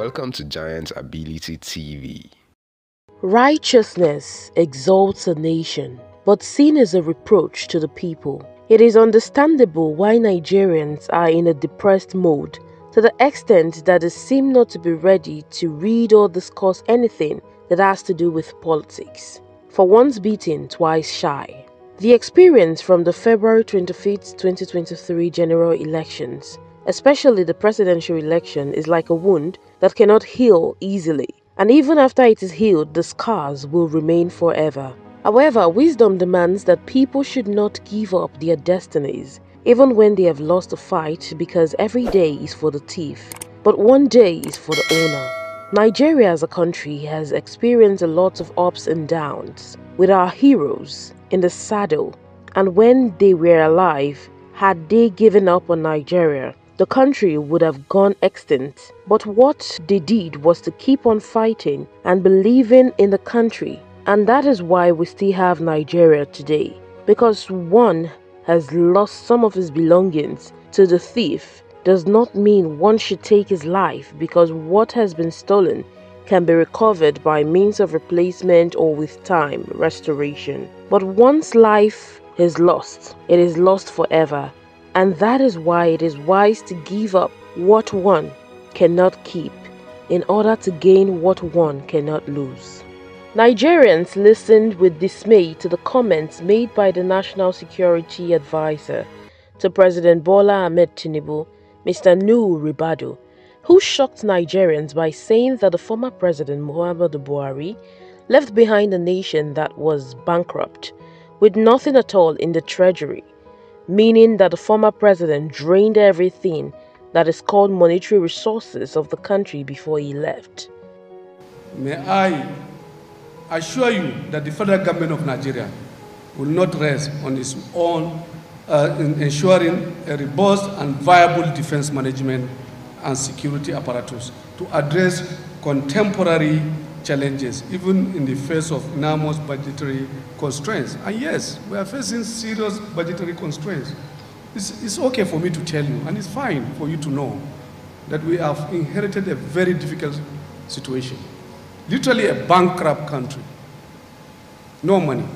Welcome to Giant Ability TV. Righteousness exalts a nation, but sin is a reproach to the people. It is understandable why Nigerians are in a depressed mode, to the extent that they seem not to be ready to read or discuss anything that has to do with politics. For once beaten, twice shy. The experience from the February 25th, 2023 general elections, especially the presidential election, is like a wound that cannot heal easily. And even after it is healed, the scars will remain forever. However, wisdom demands that people should not give up their destinies, even when they have lost a fight, because every day is for the thief, but one day is for the owner. Nigeria as a country has experienced a lot of ups and downs, with our heroes in the saddle, and when they were alive, had they given up on Nigeria, the country would have gone extinct. But what they did was to keep on fighting and believing in the country. And that is why we still have Nigeria today. Because one has lost some of his belongings to the thief does not mean one should take his life, because what has been stolen can be recovered by means of replacement or with time, restoration. But once life is lost, it is lost forever. And that is why it is wise to give up what one cannot keep in order to gain what one cannot lose. Nigerians listened with dismay to the comments made by the National Security Advisor to President Bola Ahmed Tinubu, Mr. Nuhu Ribadu, who shocked Nigerians by saying that the former President Muhammadu Buhari left behind a nation that was bankrupt, with nothing at all in the treasury, meaning that the former president drained everything that is called monetary resources of the country before he left. May I assure you that the federal government of Nigeria will not rest on its own in ensuring a robust and viable defense management and security apparatus to address contemporary challenges, even in the face of enormous budgetary constraints. And yes, we are facing serious budgetary constraints. It's okay for me to tell you, and it's fine for you to know, that we have inherited a very difficult situation. Literally a bankrupt country. No money.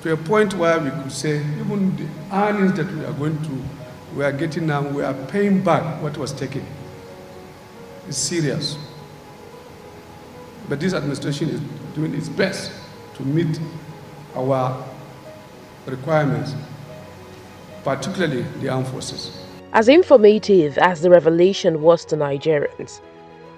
To a point where we could say, even the earnings that we are getting now, we are paying back what was taken. It's serious. But this administration is doing its best to meet our requirements, particularly the armed forces. As informative as the revelation was to Nigerians,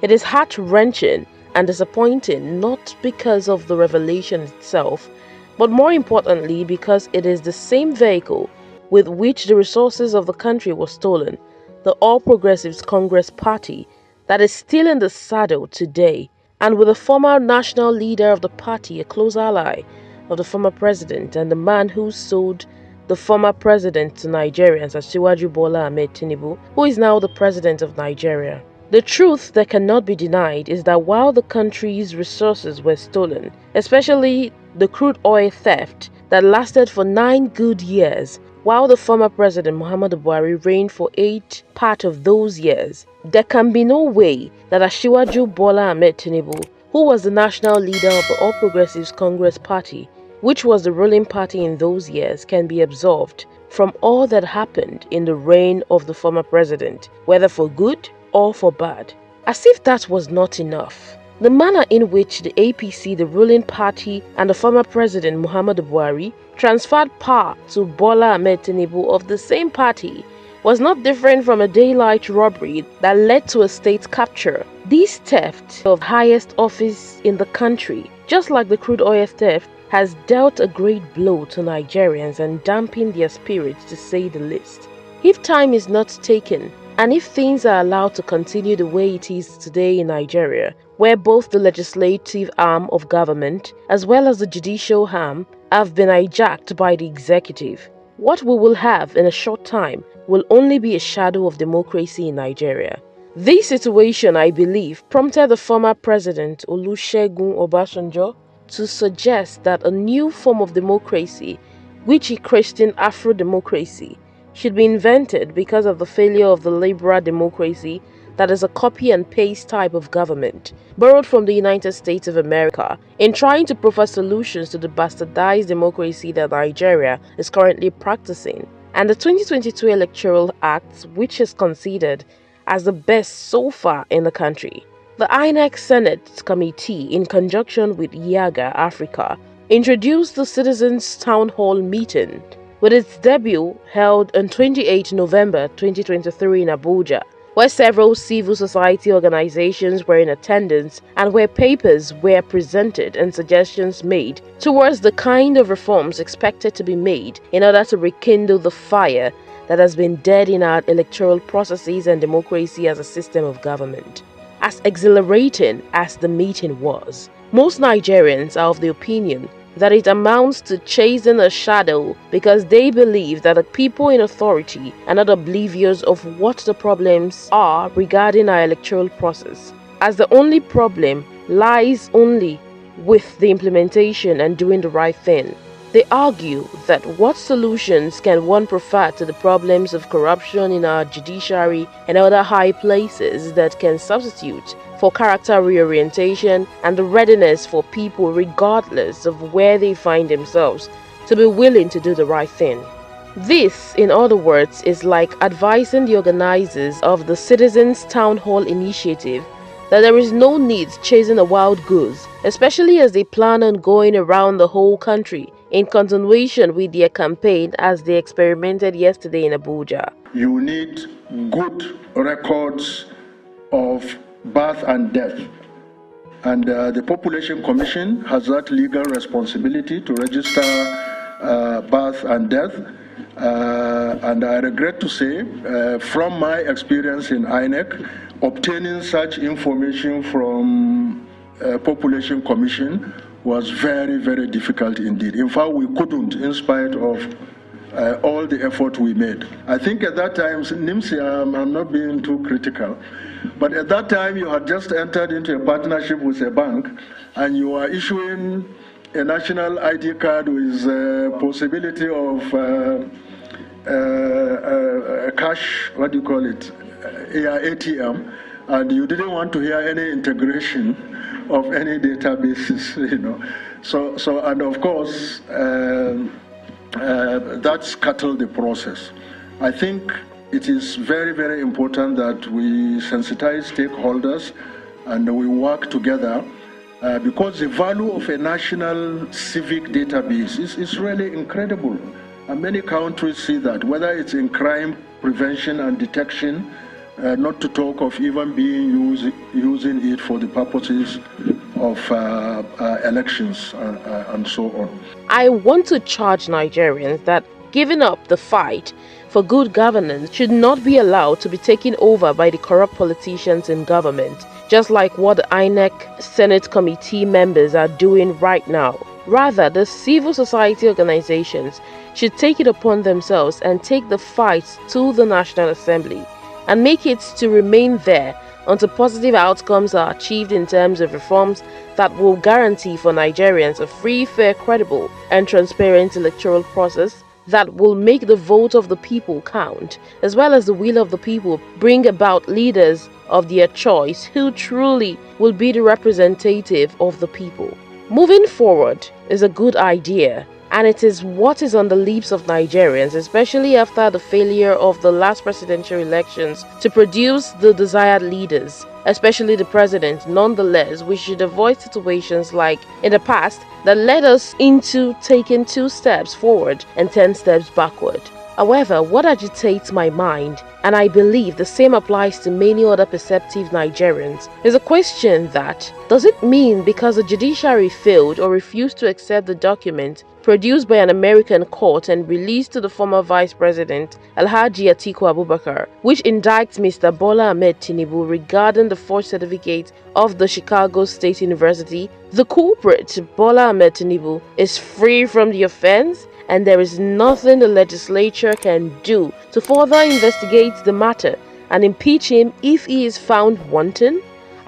it is heart-wrenching and disappointing, not because of the revelation itself, but more importantly because it is the same vehicle with which the resources of the country were stolen, the All Progressives Congress Party, that is still in the saddle today, and with the former national leader of the party, a close ally of the former president, and the man who sold the former president to Nigerians, Asiwaju Bola Ahmed Tinubu, who is now the president of Nigeria. The truth that cannot be denied is that while the country's resources were stolen, especially the crude oil theft that lasted for 9 good years, while the former president Muhammadu Buhari reigned for 8 part of those years, there can be no way that Asiwaju Bola Ahmed Tinubu, who was the national leader of the All Progressives Congress Party, which was the ruling party in those years, can be absolved from all that happened in the reign of the former president, whether for good or for bad. As if that was not enough, the manner in which the APC, the ruling party, and the former president Muhammadu Buhari transferred power to Bola Ahmed Tinubu of the same party was not different from a daylight robbery that led to a state capture. This theft of highest office in the country, just like the crude oil theft, has dealt a great blow to Nigerians and dampened their spirits, to say the least. If time is not taken, and if things are allowed to continue the way it is today in Nigeria, where both the legislative arm of government as well as the judicial arm have been hijacked by the executive, what we will have in a short time will only be a shadow of democracy in Nigeria. This situation, I believe, prompted the former president Olusegun Obasanjo to suggest that a new form of democracy, which he christened Afro-democracy, should be invented because of the failure of the liberal democracy that is a copy and paste type of government, borrowed from the United States of America, in trying to proffer solutions to the bastardized democracy that Nigeria is currently practicing. And the 2022 Electoral Act, which is considered as the best so far in the country. The INEC Senate Committee, in conjunction with YAGA Africa, introduced the Citizens Town Hall meeting, with its debut held on 28 November 2023 in Abuja, where several civil society organizations were in attendance and where papers were presented and suggestions made towards the kind of reforms expected to be made in order to rekindle the fire that has been dead in our electoral processes and democracy as a system of government. As exhilarating as the meeting was, most Nigerians are of the opinion that it amounts to chasing a shadow because they believe that the people in authority are not oblivious of what the problems are regarding our electoral process, as the only problem lies only with the implementation and doing the right thing. They argue that what solutions can one prefer to the problems of corruption in our judiciary and other high places that can substitute for character reorientation and the readiness for people, regardless of where they find themselves, to be willing to do the right thing. This, in other words, is like advising the organizers of the Citizens Town Hall initiative that there is no need chasing a wild goose, especially as they plan on going around the whole country in continuation with their campaign as they experimented yesterday in Abuja. You need good records of birth and death. And the Population Commission has that legal responsibility to register birth and death. And I regret to say, from my experience in INEC, obtaining such information from Population Commission was very, very difficult indeed. In fact, we couldn't, in spite of all the effort we made. I think at that time, NIMSI, I'm not being too critical, but at that time you had just entered into a partnership with a bank and you are issuing a national ID card with possibility of cash, what do you call it, ATM, and you didn't want to hear any integration of any databases, you know. So and of course, that scuttled the process. I think it is very, very important that we sensitize stakeholders and we work together because the value of a national civic database is really incredible. And many countries see that, whether it's in crime prevention and detection, not to talk of even using it for the purposes of elections and so on. I want to charge Nigerians that giving up the fight for good governance should not be allowed to be taken over by the corrupt politicians in government, just like what the INEC Senate Committee members are doing right now. Rather, the civil society organizations should take it upon themselves and take the fight to the National Assembly and make it to remain there until positive outcomes are achieved in terms of reforms that will guarantee for Nigerians a free, fair, credible, and transparent electoral process that will make the vote of the people count, as well as the will of the people bring about leaders of their choice who truly will be the representative of the people. Moving forward is a good idea, and it is what is on the lips of Nigerians, especially after the failure of the last presidential elections to produce the desired leaders, especially the president. Nonetheless, we should avoid situations like in the past that led us into taking 2 steps forward and 10 steps backward. However, what agitates my mind, and I believe the same applies to many other perceptive Nigerians, is a question that, does it mean because the judiciary failed or refused to accept the document produced by an American court and released to the former Vice President Alhaji Atiku Abubakar, which indicts Mr. Bola Ahmed Tinubu regarding the forged certificate of the Chicago State University, the culprit, Bola Ahmed Tinubu, is free from the offense? And there is nothing the legislature can do to further investigate the matter and impeach him if he is found wanting?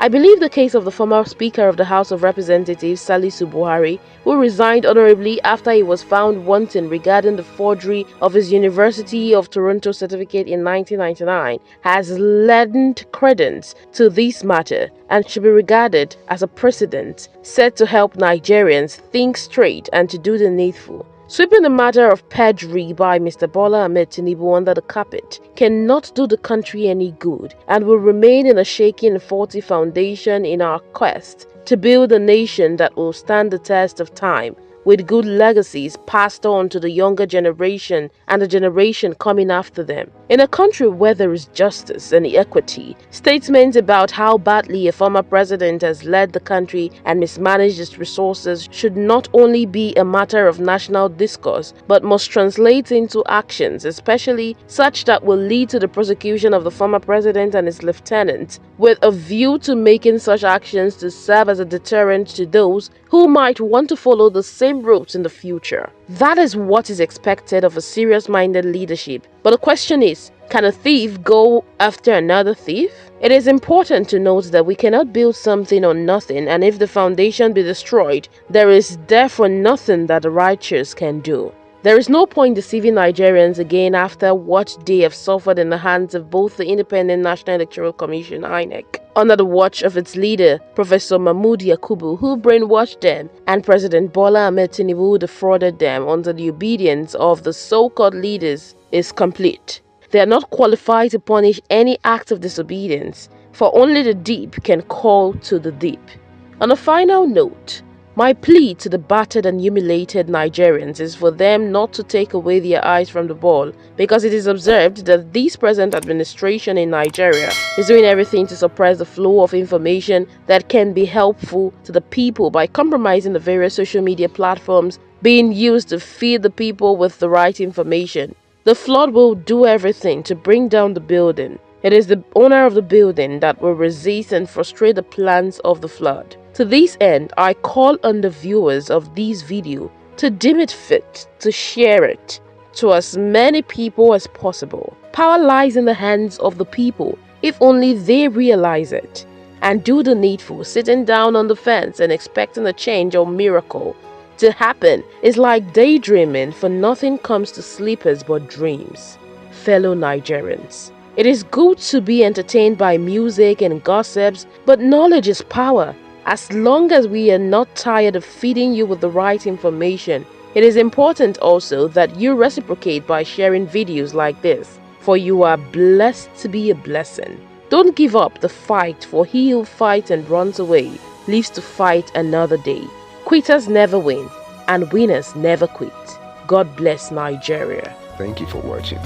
I believe the case of the former Speaker of the House of Representatives, Salisu Buhari, who resigned honorably after he was found wanting regarding the forgery of his University of Toronto certificate in 1999, has lent credence to this matter and should be regarded as a precedent set to help Nigerians think straight and to do the needful. Sweeping the matter of perjury by Mr. Bola Ahmed Tinubu under the carpet cannot do the country any good and will remain in a shaky and faulty foundation in our quest to build a nation that will stand the test of time, with good legacies passed on to the younger generation and the generation coming after them. In a country where there is justice and equity, statements about how badly a former president has led the country and mismanaged its resources should not only be a matter of national discourse, but must translate into actions, especially such that will lead to the prosecution of the former president and his lieutenants, with a view to making such actions to serve as a deterrent to those who might want to follow the same route in the future. That is what is expected of a serious-minded leadership. But the question is, can a thief go after another thief? It is important to note that we cannot build something on nothing, and if the foundation be destroyed, there is therefore nothing that the righteous can do. There is no point deceiving Nigerians again after what they have suffered in the hands of both the Independent National Electoral Commission (INEC), under the watch of its leader, Professor Mahmood Yakubu, who brainwashed them, and President Bola Ahmed Tinubu, who defrauded them under the obedience of the so-called leaders, is complete. They are not qualified to punish any act of disobedience, for only the deep can call to the deep. On a final note, my plea to the battered and humiliated Nigerians is for them not to take away their eyes from the ball, because it is observed that this present administration in Nigeria is doing everything to suppress the flow of information that can be helpful to the people by compromising the various social media platforms being used to feed the people with the right information. The flood will do everything to bring down the building. It is the owner of the building that will resist and frustrate the plans of the flood. To this end, I call on the viewers of this video to deem it fit to share it to as many people as possible. Power lies in the hands of the people if only they realize it and do the needful. Sitting down on the fence and expecting a change or miracle to happen is like daydreaming, for nothing comes to sleepers but dreams. Fellow Nigerians, it is good to be entertained by music and gossips, but knowledge is power. As long as we are not tired of feeding you with the right information, it is important also that you reciprocate by sharing videos like this, for you are blessed to be a blessing. Don't give up the fight, for he who fights and runs away lives to fight another day. Quitters never win, and winners never quit. God bless Nigeria. Thank you for watching.